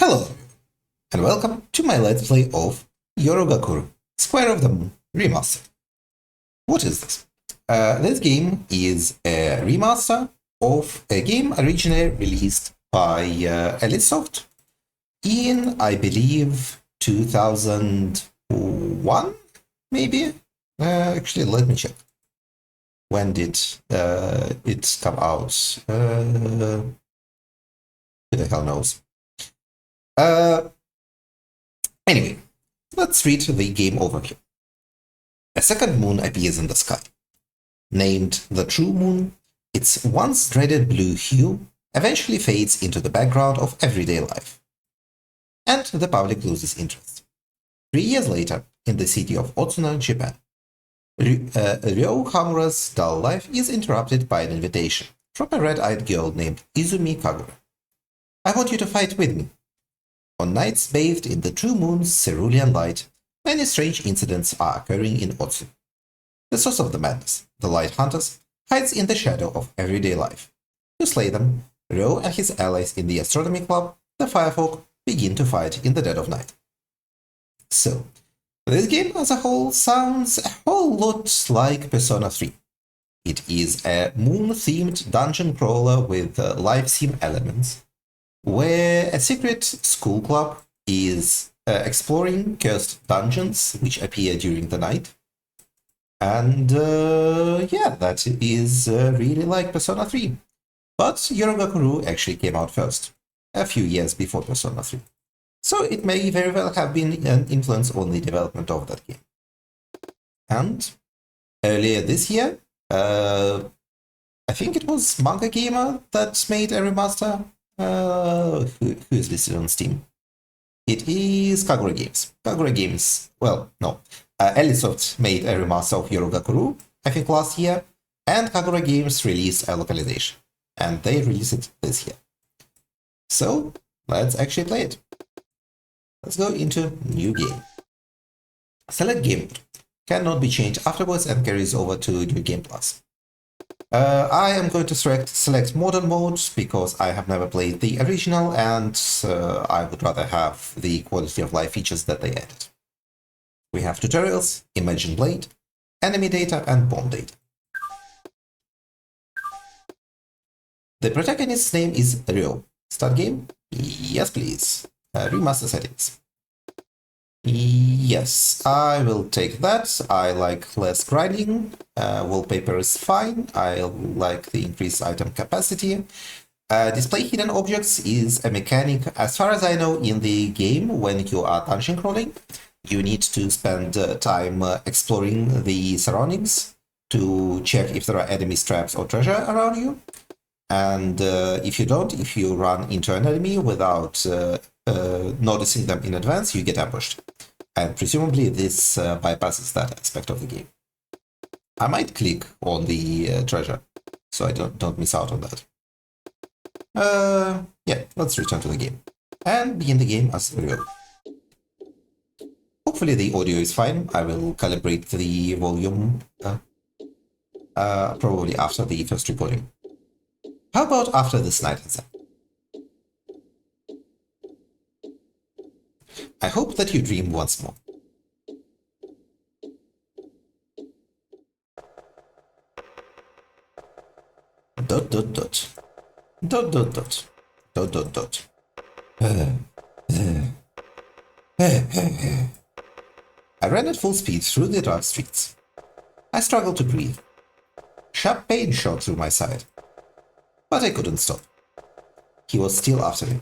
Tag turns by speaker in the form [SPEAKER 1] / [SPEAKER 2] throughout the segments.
[SPEAKER 1] Hello, and welcome to my Let's Play of Yoru Kuru, Square of the Moon Remastered. What is this? This game is a remaster of a game originally released by Elisoft in, I believe, 2001, maybe? Actually, let me check. When did it come out? Who the hell knows? Anyway, let's read the game overview. A second moon appears in the sky. Named the True Moon, its once dreaded blue hue eventually fades into the background of everyday life. And the public loses interest. 3 years later, in the city of Otsuna, Japan, Ryo Hamura's dull life is interrupted by an invitation from a red-eyed girl named Izumi Kagura. I want you to fight with me. On nights bathed in the true moon's cerulean light, many strange incidents are occurring in Otsu. The source of the madness, the Light Hunters, hides in the shadow of everyday life. To slay them, Ryo and his allies in the Astronomy Club, the Firefolk, begin to fight in the dead of night. So, this game as a whole sounds a whole lot like Persona 3. It is a moon-themed dungeon crawler with live sim elements, where a secret school club is exploring cursed dungeons which appear during the night. And yeah, that is really like Persona 3. But Yoru Kuru actually came out first, a few years before Persona 3. So it may very well have been an influence on the development of that game. And earlier this year, I think it was Manga Gamer that made a remaster. Who is listed on Steam? It is Kagura Games. Kagura Games, well, no. Elisoft made a remaster of Yoru Kuru, I think last year, and Kagura Games released a localization, and they released it this year. So, let's actually play it. Let's go into New Game. Select Game Mode. Cannot be changed afterwards and carries over to New Game Plus. I am going to select Modern Mode because I have never played the original and I would rather have the quality of life features that they added. We have tutorials, Imagine Blade, enemy data and bomb data. The protagonist's name is Ryo. Start game? Yes, please. Remaster settings. Yes, I will take that. I like less grinding. Wallpaper is fine. I like the increased item capacity. Display hidden objects is a mechanic, as far as I know, in the game when you are dungeon crawling. You need to spend time exploring the surroundings to check if there are enemy traps or treasure around you. And if you don't, if you run into an enemy without noticing them in advance, you get ambushed. And presumably this bypasses that aspect of the game. I might click on the treasure, so I don't miss out on that. Yeah, let's return to the game. And begin the game as Ryo. Hopefully the audio is fine. I will calibrate the volume probably after the first recording. How about after this night has ended? I hope that you dream once more. Dot dot dot. Dot dot dot. Dot dot dot. I ran at full speed through the dark streets. I struggled to breathe. Sharp pain shot through my side. But I couldn't stop. He was still after me.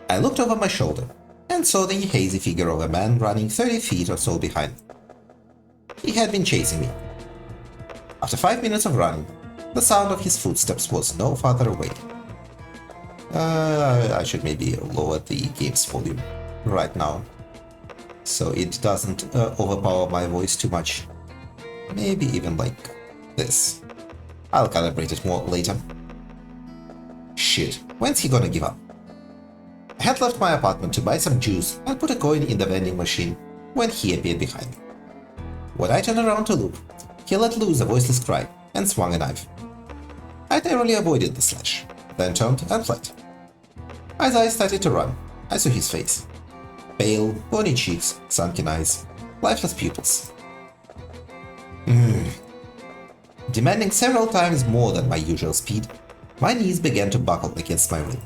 [SPEAKER 1] I looked over my shoulder and saw the hazy figure of a man running 30 feet or so behind me. He had been chasing me. After 5 minutes of running, the sound of his footsteps was no farther away. I should maybe lower the game's volume right now, so it doesn't overpower my voice too much. Maybe even like this. I'll calibrate it more later. Shit, when's he gonna give up? I had left my apartment to buy some juice and put a coin in the vending machine when he appeared behind me. When I turned around to look, he let loose a voiceless cry and swung a knife. I narrowly avoided the slash, then turned and fled. As I started to run, I saw his face. Pale, bony cheeks, sunken eyes, lifeless pupils. Demanding several times more than my usual speed, my knees began to buckle against my rim.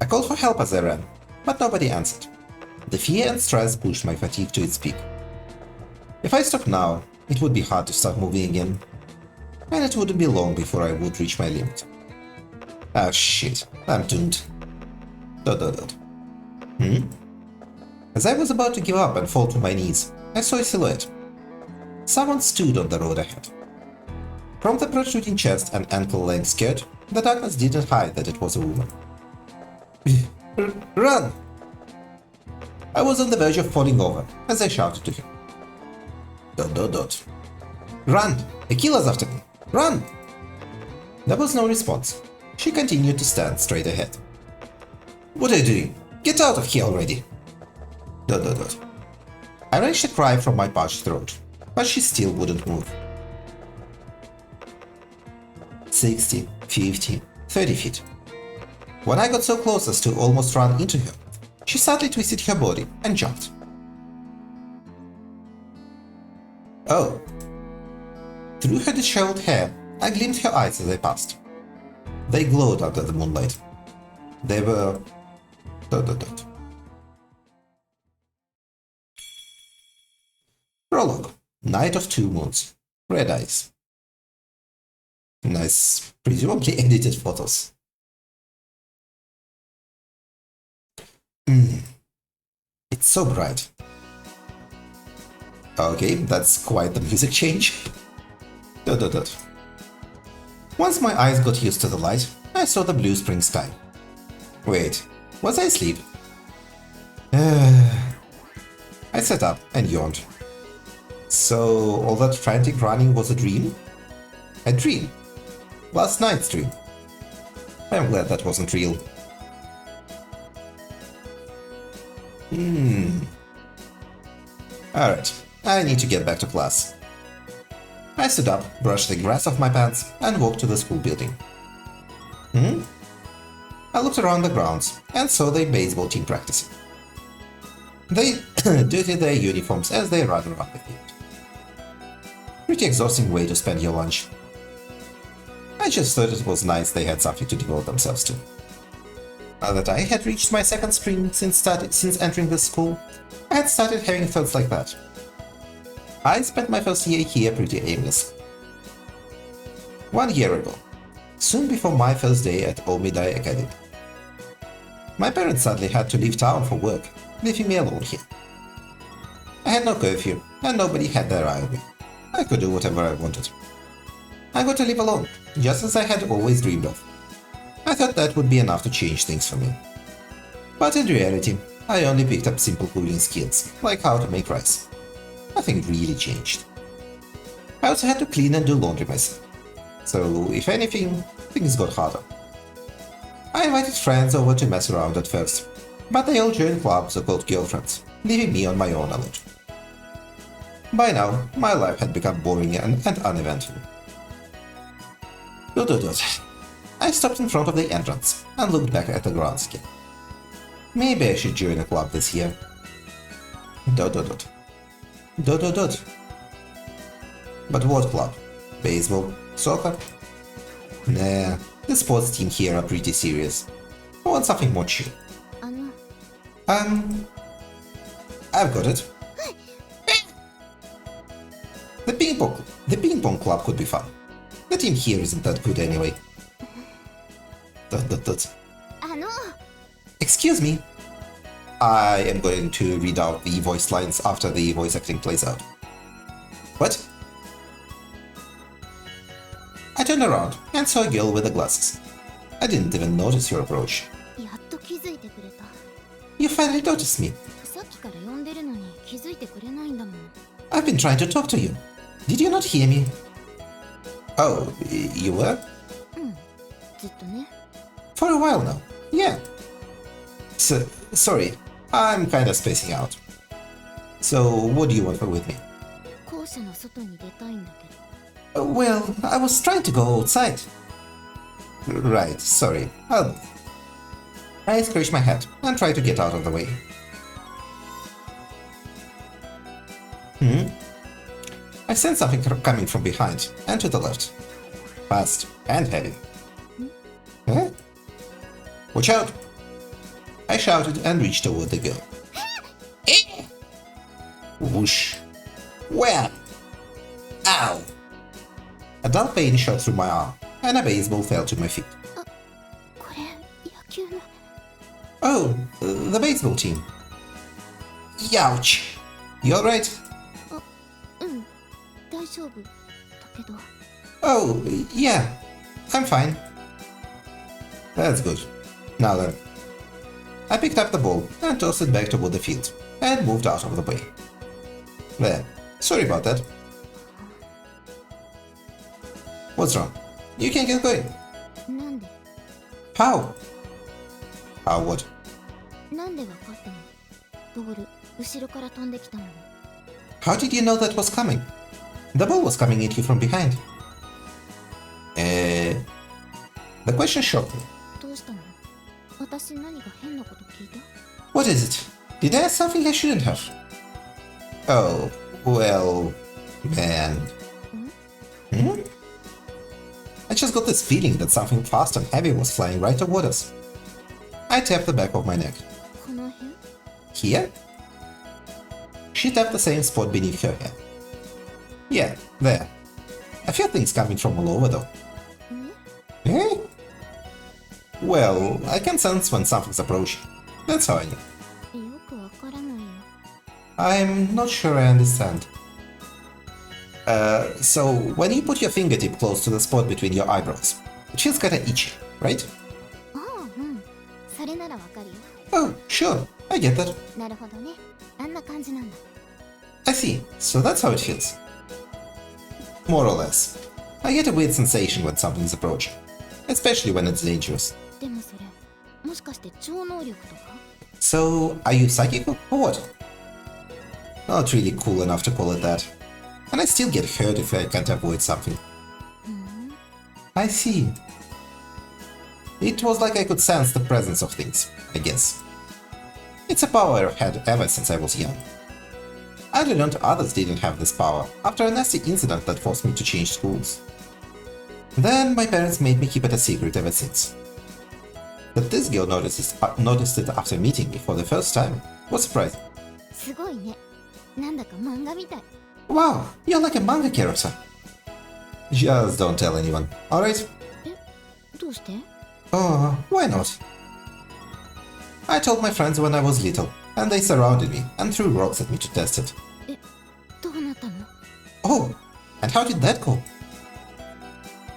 [SPEAKER 1] I called for help as I ran, but nobody answered. The fear and stress pushed my fatigue to its peak. If I stopped now, it would be hard to start moving again, and it wouldn't be long before I would reach my limit. Ah shit, I'm doomed. ... As I was about to give up and fall to my knees, I saw a silhouette. Someone stood on the road ahead. From the protruding chest and ankle-length skirt, the darkness didn't hide that it was a woman. Run! I was on the verge of falling over as I shouted to him. ... Run! The killer's after me! Run! There was no response. She continued to stand straight ahead. What are you doing? Get out of here already! ... I wrenched a cry from my parched throat, but she still wouldn't move. 60, 50, 30 feet. When I got so close as to almost run into her, she suddenly twisted her body and jumped. Oh. Through her disheveled hair, I glimpsed her eyes as I passed. They glowed under the moonlight. They were... ... Prologue. Night of Two Moons. Red eyes. Nice, presumably edited photos. It's so bright. Okay, that's quite the music change. ... Once my eyes got used to the light, I saw the blue spring sky. Wait, was I asleep? I sat up and yawned. So, all that frantic running was a dream? A dream? Last night's dream. I'm glad that wasn't real. Alright, I need to get back to class. I stood up, brushed the grass off my pants, and walked to the school building. I looked around the grounds and saw the baseball team practicing. They dirtied their uniforms as they ran around the field. Pretty exhausting way to spend your lunch. I just thought it was nice they had something to devote themselves to. Now that I had reached my second spring since entering the school, I had started having thoughts like that. I spent my first year here pretty aimless. 1 year ago, soon before my first day at Omidai Academy. My parents sadly had to leave town for work, leaving me alone here. I had no curfew, and nobody had their eye on me. I could do whatever I wanted. I got to live alone, just as I had always dreamed of. I thought that would be enough to change things for me. But in reality, I only picked up simple cooking skills, like how to make rice. Nothing really changed. I also had to clean and do laundry myself. So, if anything, things got harder. I invited friends over to mess around at first, but they all joined clubs or called girlfriends, leaving me on my own alone. By now, my life had become boring and uneventful. I stopped in front of the entrance and looked back at the grounds again. Maybe I should join a club this year. ... But what club? Baseball? Soccer? Nah, the sports team here are pretty serious. I want something more chill. I've got it. The ping pong club could be fun. The team here isn't that good anyway. ... Excuse me. I am going to read out the voice lines after the voice acting plays out. What? I turned around and saw a girl with the glasses. I didn't even notice your approach. You finally noticed me. I've been trying to talk to you. Did you not hear me? Oh, you were? For a while now, yeah. Sorry, I'm kinda spacing out. So, what do you want with me? Well, I was trying to go outside. Right, sorry. I'll move. I scratch my head and try to get out of the way. I sense something coming from behind and to the left. Fast and heavy. Huh? Watch out! I shouted and reached toward the girl. Whoosh. Wham! Ow! A dull pain shot through my arm, and a baseball fell to my feet. Oh, the baseball team. Youch! You alright? Oh, yeah. I'm fine. That's good. Now then. I picked up the ball and tossed it back toward the field, and moved out of the way. There. Sorry about that. What's wrong? You can get going. How? How what? How did you know that was coming? The ball was coming at you from behind. The question shocked me. What is it? Did I ask something I shouldn't have? Oh, well, man. I just got this feeling that something fast and heavy was flying right toward us. I tapped the back of my neck. Here? She tapped the same spot beneath her head. Yeah, there. I feel things coming from all over though. Eh? Well, I can sense when something's approaching. That's how I know. I'm not sure I understand. So when you put your fingertip close to the spot between your eyebrows, it feels kinda itchy, right? Oh, sure, I get that. I see, so that's how it feels. More or less. I get a weird sensation when something's approaching, especially when it's dangerous. So, are you psychic or what? Not really cool enough to call it that. And I still get hurt if I can't avoid something. I see. It was like I could sense the presence of things, I guess. It's a power I've had ever since I was young. I learned others didn't have this power after a nasty incident that forced me to change schools. Then my parents made me keep it a secret ever since. That this girl noticed it after meeting me for the first time was surprising. Wow, you're like a manga character. Just don't tell anyone, alright? Oh, why not? I told my friends when I was little, and they surrounded me and threw rocks at me to test it. Oh, and how did that go?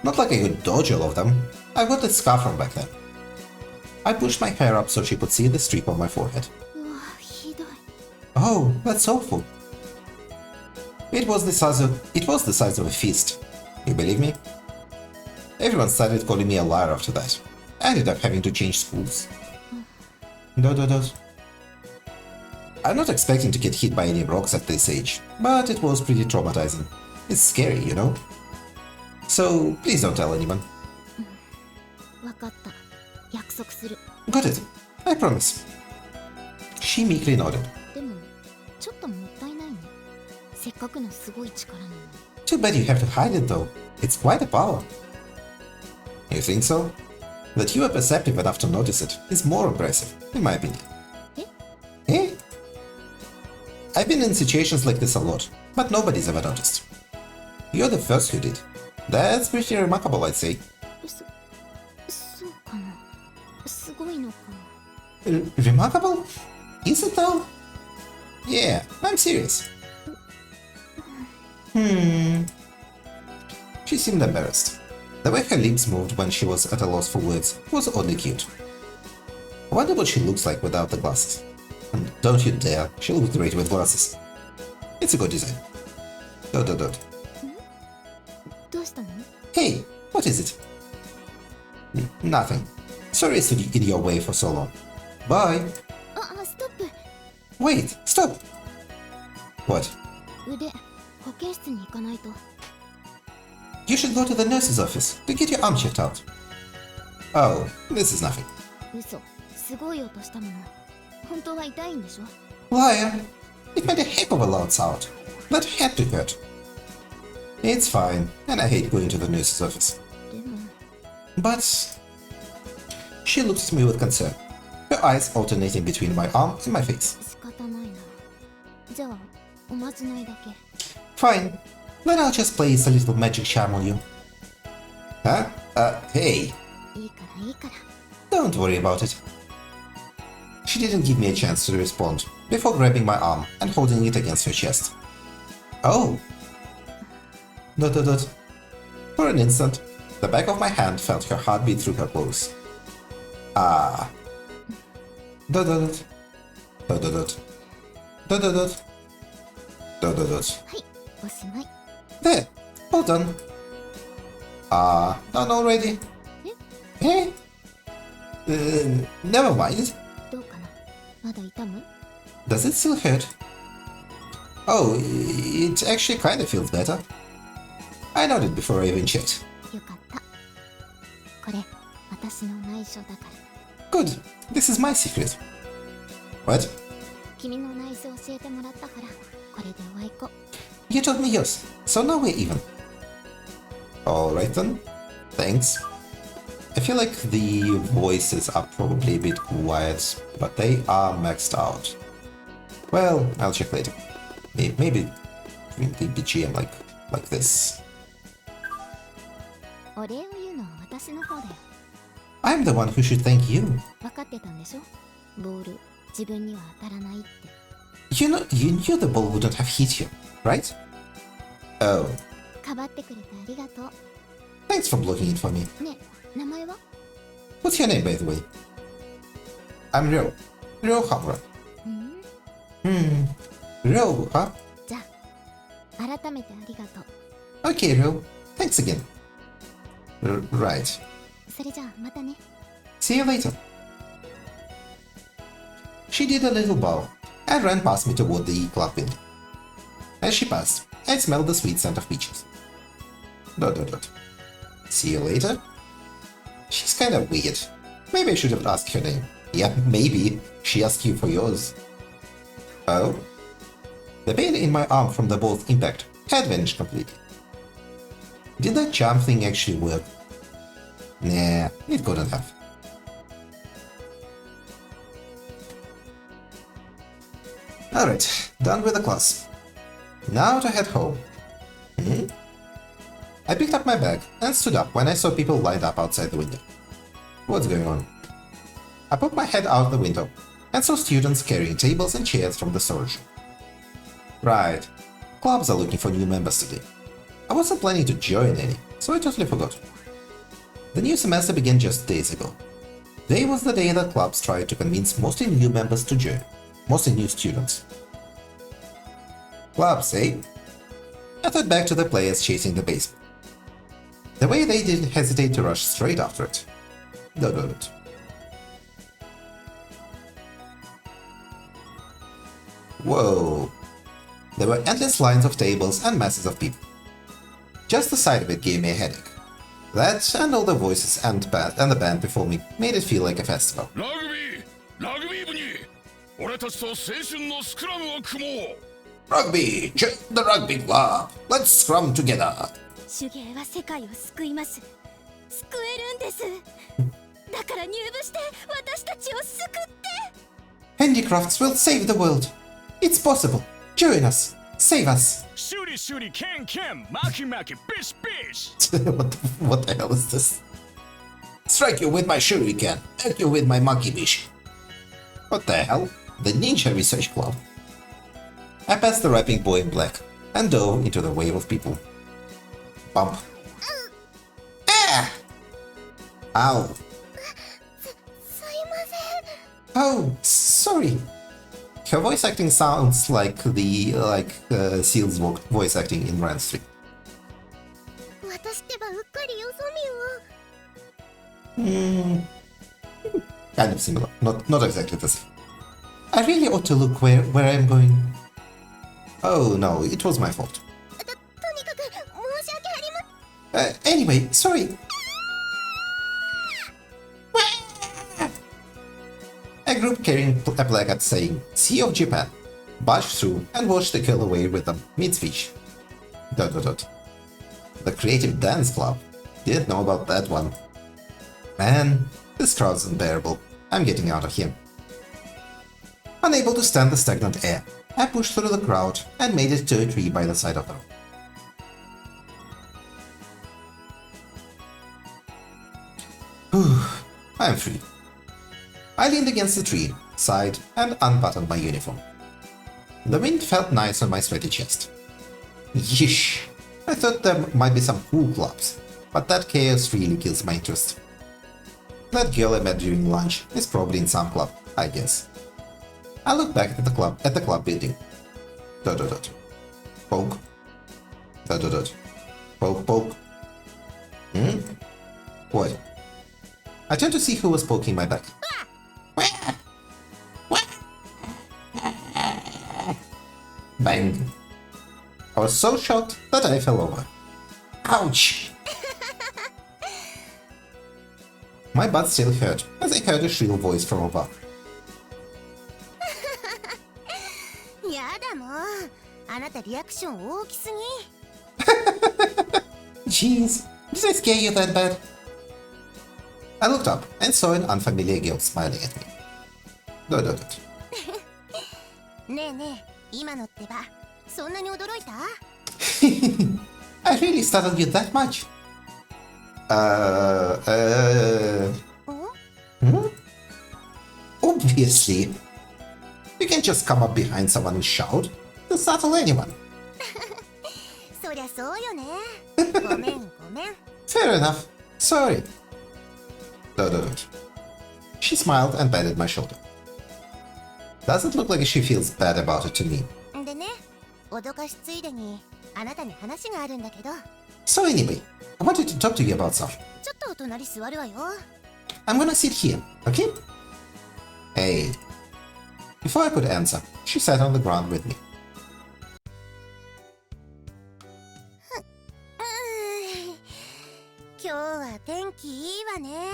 [SPEAKER 1] Not like I could dodge all of them. I got this scar from back then. I pushed my hair up so she could see the streak on my forehead. Oh, that's awful. It was the size of a fist. You believe me? Everyone started calling me a liar after that. I ended up having to change schools. I'm not expecting to get hit by any rocks at this age, but it was pretty traumatizing. It's scary, you know? So, please don't tell anyone. Got it. I promise. She meekly nodded. Too bad you have to hide it though. It's quite a power. You think so? That you are perceptive enough to notice it is more impressive, in my opinion. Eh? I've been in situations like this a lot, but nobody's ever noticed. You're the first who did. That's pretty remarkable, I'd say. Remarkable? Is it though? Yeah, I'm serious. She seemed embarrassed. The way her lips moved when she was at a loss for words was oddly cute. I wonder what she looks like without the glasses. And don't you dare, she looks great with glasses. It's a good design. ... Hey, what is it? Nothing. Sorry I stood in your way for so long. Bye. Wait, stop. What? You should go to the nurse's office to get your arm checked out. Oh, this is nothing.
[SPEAKER 2] 嘘、すごい音したもの。本当は痛いんでしょ？
[SPEAKER 1] Liar! It made a heck of a loud sound. That had to hurt. It's fine, and I hate going to the nurse's office.
[SPEAKER 2] でも、
[SPEAKER 1] But she looked at me with concern, her eyes alternating between my arm and my face.
[SPEAKER 2] 仕方ないな。じゃあ、おまじないだけ。
[SPEAKER 1] Fine, then I'll just place a little magic charm on you. Huh? Hey,
[SPEAKER 2] いいからいいから。
[SPEAKER 1] don't worry about it. She didn't give me a chance to respond before grabbing my arm and holding it against her chest. Oh! ... For an instant, the back of my hand felt her heartbeat through her clothes. Ah. ...
[SPEAKER 2] はい、おしまい。
[SPEAKER 1] There, all done. Done already? Eh? Never mind.
[SPEAKER 2] どうかな？まだ痛む？
[SPEAKER 1] Does it still hurt? Oh, it actually kind of feels better. I nodded before I even checked.
[SPEAKER 2] よかった。これ、私の内緒だから。
[SPEAKER 1] Good, this is my secret. What?
[SPEAKER 2] 君の内緒教えてもらったから、これでおあいこ。
[SPEAKER 1] You told me yours, so now we're even. Alright then, thanks. I feel like the voices are probably a bit quiet, but they are maxed out. Well, I'll check later. Maybe the BGM like this.
[SPEAKER 2] お礼を言うのは私の方だよ。
[SPEAKER 1] I'm the one who should thank you.
[SPEAKER 2] 分かってたんでしょ？ボール、自分には当たらないって。
[SPEAKER 1] You knew the ball wouldn't have hit you, right? Oh,
[SPEAKER 2] かばってくれてありがとう。
[SPEAKER 1] thanks for blocking it for me.
[SPEAKER 2] ね、名前は？
[SPEAKER 1] What's your name, by the way? I'm Ryo. Ryo Hamura. Ryo, huh?
[SPEAKER 2] じゃあ、改めてありがとう。
[SPEAKER 1] Okay, Ryo. Thanks again. Right.
[SPEAKER 2] それじゃあ、またね。
[SPEAKER 1] See you later. She did a little bow and ran past me toward the club window. As she passed, I smelled the sweet scent of peaches. ... See you later? She's kind of weird. Maybe I should have asked her name. Yeah, maybe. She asked you for yours. Oh? The pain in my arm from the ball's impact had vanished completely. Did that charm thing actually work? Nah, it couldn't have. Alright, done with the class. Now to head home. I picked up my bag and stood up when I saw people lined up outside the window. What's going on? I poked my head out the window and saw students carrying tables and chairs from the storage room. Right, clubs are looking for new members today. I wasn't planning to join any, so I totally forgot. The new semester began just days ago. Today was the day that clubs tried to convince mostly new members to join, mostly new students. Clubs, eh? I thought back to the players chasing the baseball. The way they didn't hesitate to rush straight after it. ... Whoa. There were endless lines of tables and masses of people. Just the sight of it gave me a headache. That and all the voices and the band before me made it feel like a festival. Rugby! Join the rugby club! Let's scrum together!
[SPEAKER 2] 手芸は世界を救います。救えるんです。だから入部して私たちを救って。
[SPEAKER 1] Handicrafts will save the world! It's possible! Join us! Save us!
[SPEAKER 3] Shooty, shooty, can, maki, maki, bish, bish!
[SPEAKER 1] what the hell is this? Strike you with my shuriken, hurt you with my monkey bish. What the hell? The Ninja Research Club. I passed the rapping boy in black and dove into the wave of people. Bump. Ah! Ow. Oh, sorry. Her voice acting sounds like Seal's voice acting in Rand 3. Kind of similar, not exactly the same. I really ought to look where I'm going. Oh no, it was my fault. Anyway, sorry. A group carrying a placard saying Sea of Japan barged through and washed the girl away with them mid-speech. ... The Creative Dance Club. Didn't know about that one. Man, this crowd's unbearable. I'm getting out of here. Unable to stand the stagnant air, I pushed through the crowd and made it to a tree by the side of the road. Whew, I'm free. I leaned against the tree, sighed, and unbuttoned my uniform. The wind felt nice on my sweaty chest. Yeesh, I thought there might be some cool clubs, but that chaos really kills my interest. That girl I met during lunch is probably in some club, I guess. I looked back at the club building. ... Poke. ... Poke, poke. What? I turned to see who was poking my back. Bang. I was so shocked that I fell over. Ouch! My butt still hurt as I heard a shrill voice from above.
[SPEAKER 2] やだもうあなたリアクション大きすぎ
[SPEAKER 1] Jeez, did I scare you that bad? I looked up and saw an unfamiliar girl smiling at me. ...
[SPEAKER 2] ねえねえ今のってばそんなに驚いた
[SPEAKER 1] I really startled you that much? Obviously. You can't just come up behind someone and shout. You'll startle anyone.
[SPEAKER 2] そりゃそうよねごめんごめん
[SPEAKER 1] Fair enough. Sorry. ... She smiled and patted my shoulder. Doesn't look like she feels bad about it to me.
[SPEAKER 2] でね脅かしついでにあなたに話があるんだけど
[SPEAKER 1] So anyway, I wanted to talk to you about something.
[SPEAKER 2] ちょっと隣座るわよ
[SPEAKER 1] I'm gonna sit here, okay? Hey. Before I could answer, she sat on the ground with me.
[SPEAKER 2] 今日は天気いいわね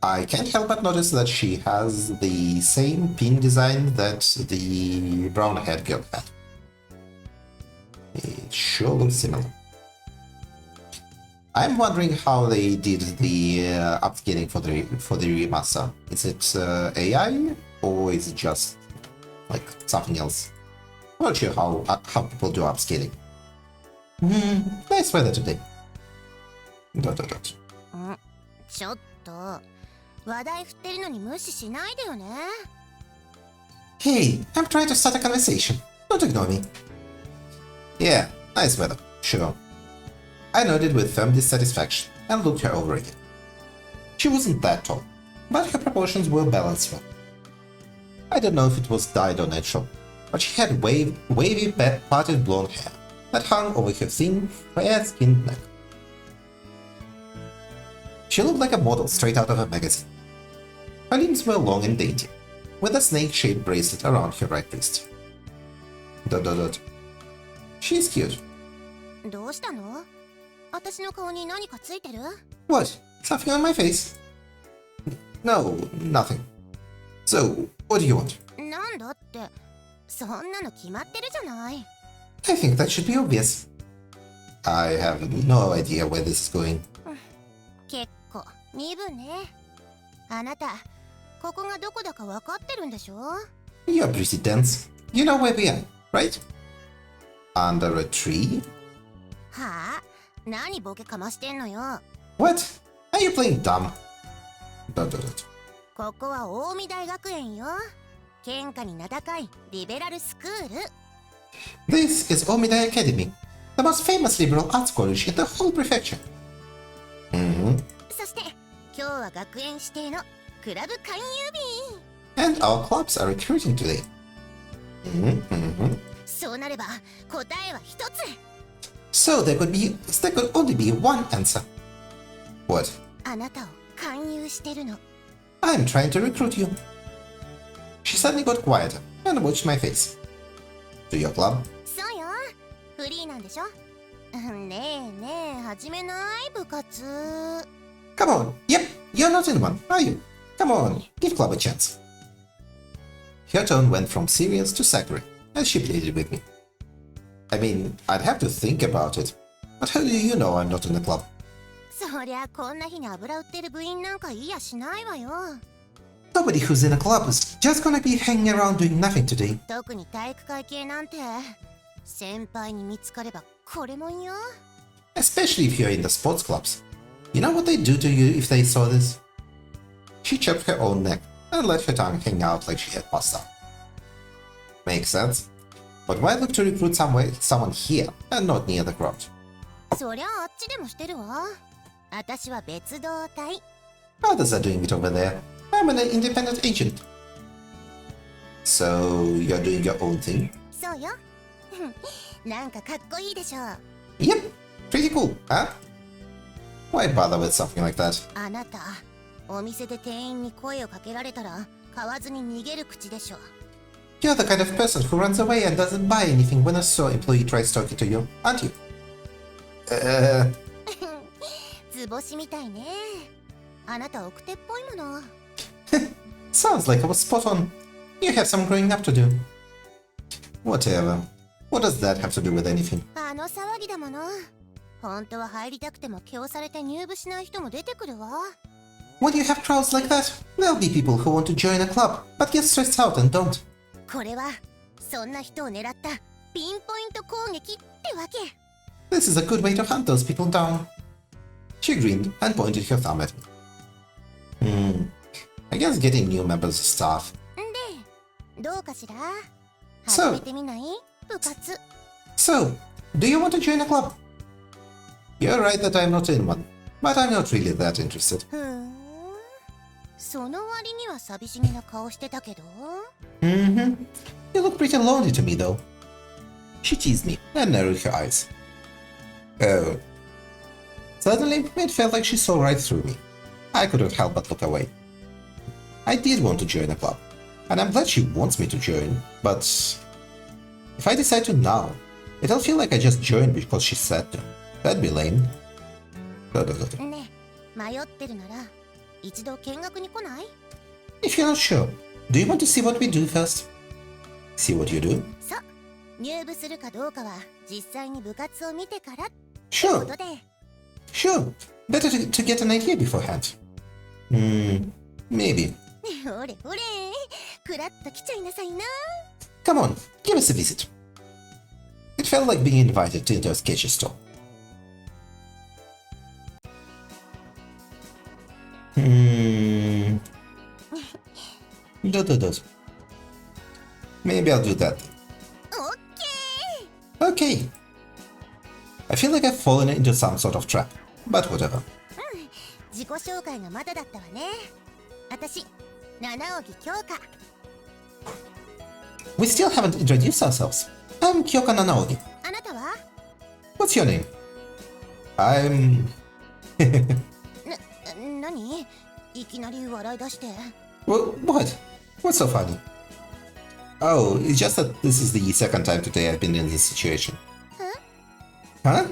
[SPEAKER 1] I can't help but notice that she has the same pin design that the brown-haired girl had. It sure looks similar. I'm wondering how they did the upscaling for the remaster. Is it AI or is it just like something else? I'm not sure how people do upscaling. Nice weather today. ...
[SPEAKER 2] ちょっと話題振ってるのに無視しないでよね
[SPEAKER 1] Hey, I'm trying to start a conversation. Don't ignore me. Yeah, nice weather, sure. I nodded with firm dissatisfaction and looked her over again. She wasn't that tall, but her proportions were balanced well. I don't know if it was dyed or natural, but she had wavy parted blonde hair that hung over her thin, fair-skinned neck. She looked like a model straight out of a magazine. Her limbs were long and dainty, with a snake-shaped bracelet around her right wrist. ... She's cute.
[SPEAKER 2] どうしたの私の顔に何かついてる
[SPEAKER 1] What? Something on my face? No, nothing. So, what do you want?
[SPEAKER 2] なんだってそんなの決まってるじゃない
[SPEAKER 1] I think that should be obvious. I have no idea where this is going.
[SPEAKER 2] 結構鈍ねあなたここがどこだか分かってるんでしょ
[SPEAKER 1] You're pretty dense. You know where we are, right? Under a tree?
[SPEAKER 2] はあ何ボケかましてんのよ
[SPEAKER 1] What? Are you playing dumb? ...
[SPEAKER 2] ここは近江大学園よ県下に名高いリベラルスクール
[SPEAKER 1] This is Omidai Academy, the most famous liberal arts college in the whole prefecture.
[SPEAKER 2] そして今日は学園指定のクラブ勧誘日
[SPEAKER 1] And our clubs are recruiting today.
[SPEAKER 2] そうなれば答えは一つ
[SPEAKER 1] So there could only be one answer. What?
[SPEAKER 2] あなたを勧誘してるの
[SPEAKER 1] I'm trying to recruit you. She suddenly got quieter and watched my face. To your club?
[SPEAKER 2] そうよフリーなんでしょねえねえ始めない部活
[SPEAKER 1] Come on. Yep, you're not in one, are you? Come on, give club a chance. her tone went from serious to saccharine as she pleaded with me. I mean, I'd have to think about it, but how do you know I'm not in the club?
[SPEAKER 2] そりゃこんな日に油売ってる部員なんかいやしないわよ。
[SPEAKER 1] Nobody who's in a club is just gonna be hanging around doing nothing today.
[SPEAKER 2] 特に体育会系なんて先輩に見つかればこれもんよ。
[SPEAKER 1] Especially if you're in the sports clubs. You know what they'd do to you if they saw this? She choked her own neck and let her tongue hang out like she had passed out. Makes sense. But why look to recruit someone here and not near the crowd?
[SPEAKER 2] そりゃあっちでもしてるわ。私は別動隊。
[SPEAKER 1] Others are doing it over there. I'm an independent agent. So, you're doing your own thing?
[SPEAKER 2] そうよ。なんかかっこいいでしょ。
[SPEAKER 1] Yep, pretty cool, huh? Why bother with something like that?
[SPEAKER 2] あなた、お店で店員に声をかけられたら買わずに逃げる口でしょ。
[SPEAKER 1] You're the kind of person who runs away and doesn't buy anything when a store employee tries talking to you, aren't you?
[SPEAKER 2] 図星みたいね。あなた奥手っぽいもの。
[SPEAKER 1] Sounds like I was spot on. You have some growing up to do. Whatever. What does that have to do with anything?
[SPEAKER 2] あの騒ぎだもの。本当は入りたくても強されて入部しない人も出てくるわ。
[SPEAKER 1] When you have crowds like that, there'll be people who want to join a club, but get stressed out and don't.
[SPEAKER 2] これはそんな人を狙ったピンポイント攻撃ってわけ。
[SPEAKER 1] This is a good way to hunt those people down. She grinned and pointed her thumb at me. I guess getting new members is tough.
[SPEAKER 2] で、どうかしら？
[SPEAKER 1] So-
[SPEAKER 2] 始めてみない？部活。
[SPEAKER 1] So, do you want to join a club? You're right that I'm not in one, but I'm not really that interested.
[SPEAKER 2] ふーん。その割には寂しげな顔してたけど。
[SPEAKER 1] You look pretty lonely to me, though. She teased me and narrowed her eyes. Oh. Suddenly, it felt like she saw right through me. I couldn't help but look away. I did want to join a club, and I'm glad she wants me to join, but if I decide to now, it'll feel like I just joined because she said to. That'd be lame.
[SPEAKER 2] ねえ、迷ってるなら一度見学に来ない？
[SPEAKER 1] If you're not sure, do you want to see what we do first? See what you do?
[SPEAKER 2] そう、入部するかどうかは実際に部活を見てからってこ
[SPEAKER 1] Sure,
[SPEAKER 2] とで。
[SPEAKER 1] sure. Better to get an idea beforehand. Maybe.
[SPEAKER 2] ほれほれ、くらっと来ちゃいなさいな。
[SPEAKER 1] Come on, give us a visit. It felt like being invited to a sketchy store. Does. Maybe I'll do that.
[SPEAKER 2] オッケー。
[SPEAKER 1] Okay. I feel like I've fallen into some sort of trap, but whatever.
[SPEAKER 2] 自己紹介がまだだったわね。私、七荻京香。
[SPEAKER 1] We still haven't introduced ourselves. I'm Kyoka Nanaogi.
[SPEAKER 2] あなたは？
[SPEAKER 1] What's your name? I'm...
[SPEAKER 2] 何？いきなり笑い出して。
[SPEAKER 1] What? What's so funny? Oh, it's just that this is the second time today I've been in this situation. Huh?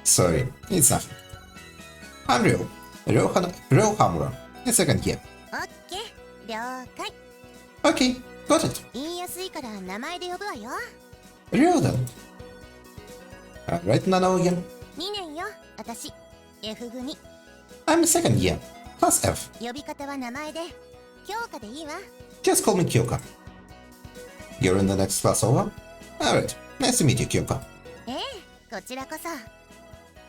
[SPEAKER 1] Sorry, it's nothing. I'm Ryo Hamura, in second year.
[SPEAKER 2] オッケー、了解。
[SPEAKER 1] Okay, got it.
[SPEAKER 2] 言いやすいから名前で呼ぶわよ。
[SPEAKER 1] Ryo then. Alright, Nanaogi.
[SPEAKER 2] 2年よ、私。F 組。
[SPEAKER 1] I'm second year, class F.
[SPEAKER 2] 呼び方は名前で。京香でいいわ。
[SPEAKER 1] Just call me Kyoka. You're in the next class over? Alright, nice to meet you, Kyoka.
[SPEAKER 2] ええ、こちらこそ。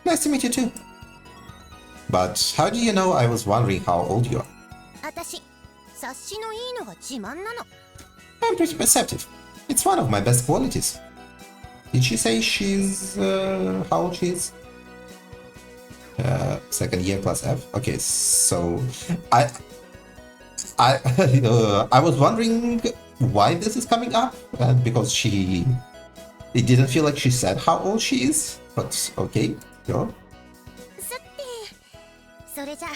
[SPEAKER 1] Nice to meet you too. But how do you know I was wondering how old you are?
[SPEAKER 2] 私、察しのいいのが自慢なの。
[SPEAKER 1] I'm pretty perceptive. It's one of my best qualities. Did she say she's... how old she is? Second year class F? Okay, so... I was wondering why this is coming up, because she... It didn't feel like she said how old she is, but okay, sure.
[SPEAKER 2] さて、それじゃ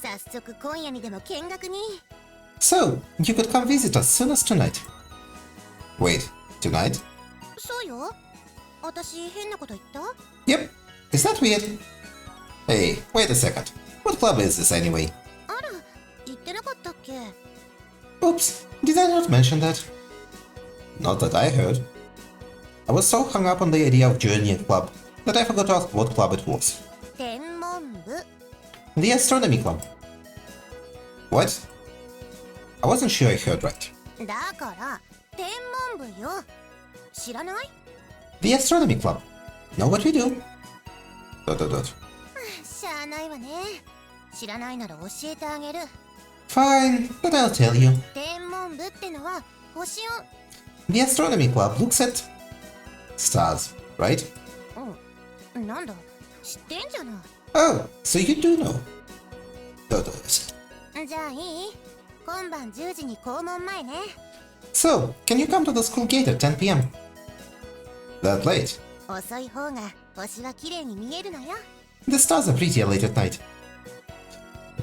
[SPEAKER 2] 早速今夜にでも見学に。
[SPEAKER 1] So, you could come visit us soon as tonight. Wait, tonight?
[SPEAKER 2] そうよ。私変なこと言った？
[SPEAKER 1] Yep. Is that weird? Hey, wait a second. What club is this anyway?
[SPEAKER 2] あら、言ってなかったっけ？
[SPEAKER 1] Oops, did I not mention that? Not that I heard. I was so hung up on the idea of joining a club that I forgot to ask what club it was.
[SPEAKER 2] 天文部
[SPEAKER 1] The Astronomy Club. What? I wasn't sure I heard right.
[SPEAKER 2] だから天文部よ知らない
[SPEAKER 1] The Astronomy Club. Know what we do? ...
[SPEAKER 2] しゃあないわね知らないなら教えてあげる
[SPEAKER 1] Fine, but I'll tell you.
[SPEAKER 2] 天文部ってのは星を
[SPEAKER 1] The Astronomy Club looks at stars, right?
[SPEAKER 2] うんなんだ知ってんじゃない
[SPEAKER 1] Oh, so you do know.
[SPEAKER 2] じゃあいい今晩10時に校門前ね
[SPEAKER 1] So, can you come to the school gate at 10 p.m.? That late?
[SPEAKER 2] 遅い方が星は綺麗に見えるのよ
[SPEAKER 1] The stars are prettier late at night.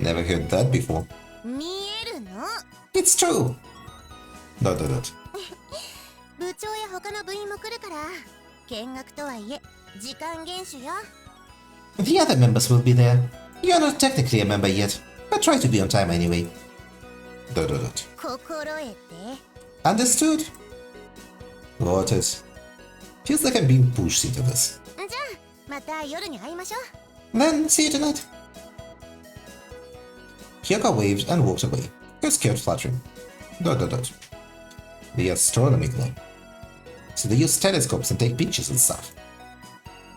[SPEAKER 1] Never heard that before.
[SPEAKER 2] 見えるの
[SPEAKER 1] It's true.
[SPEAKER 2] 部長や他の部員も来るから見学とはいえ時間厳守よ
[SPEAKER 1] The other members will be there. You're not technically a member yet, but try to be on time anyway.
[SPEAKER 2] 心得て
[SPEAKER 1] Understood? Waters. Feels like I'm being pushed into this.
[SPEAKER 2] じゃあまた夜に会いましょう
[SPEAKER 1] Then, see you tonight. Kyoka waved and walked away, her skirt fluttering. The Astronomy Club. So they use telescopes and take pictures and stuff.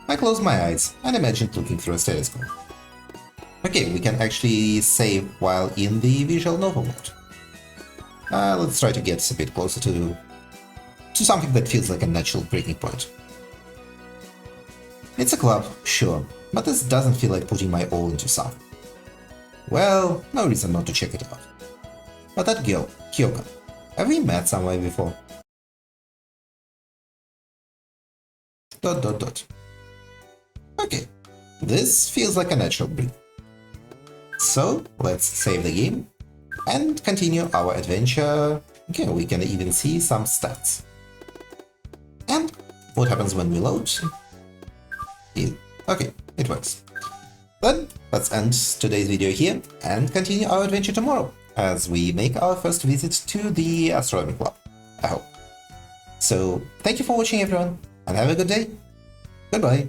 [SPEAKER 1] I closed my eyes and imagined looking through a telescope. Okay, we can actually save while in the visual novel mode. Let's try to get a bit closer to something that feels like a natural breaking point. It's a club, sure, but this doesn't feel like putting my all into something. Well, no reason not to check it out. But that girl, Kyoka, have we met somewhere before? ... Okay, this feels like a natural break. So, let's save the game and continue our adventure. Okay, we can even see some stats. And what happens when we load? Okay, it works. Then, let's end today's video here and continue our adventure tomorrow as we make our first visit to the Astronomy Club, I hope. So, thank you for watching everyone, and have a good day. Goodbye.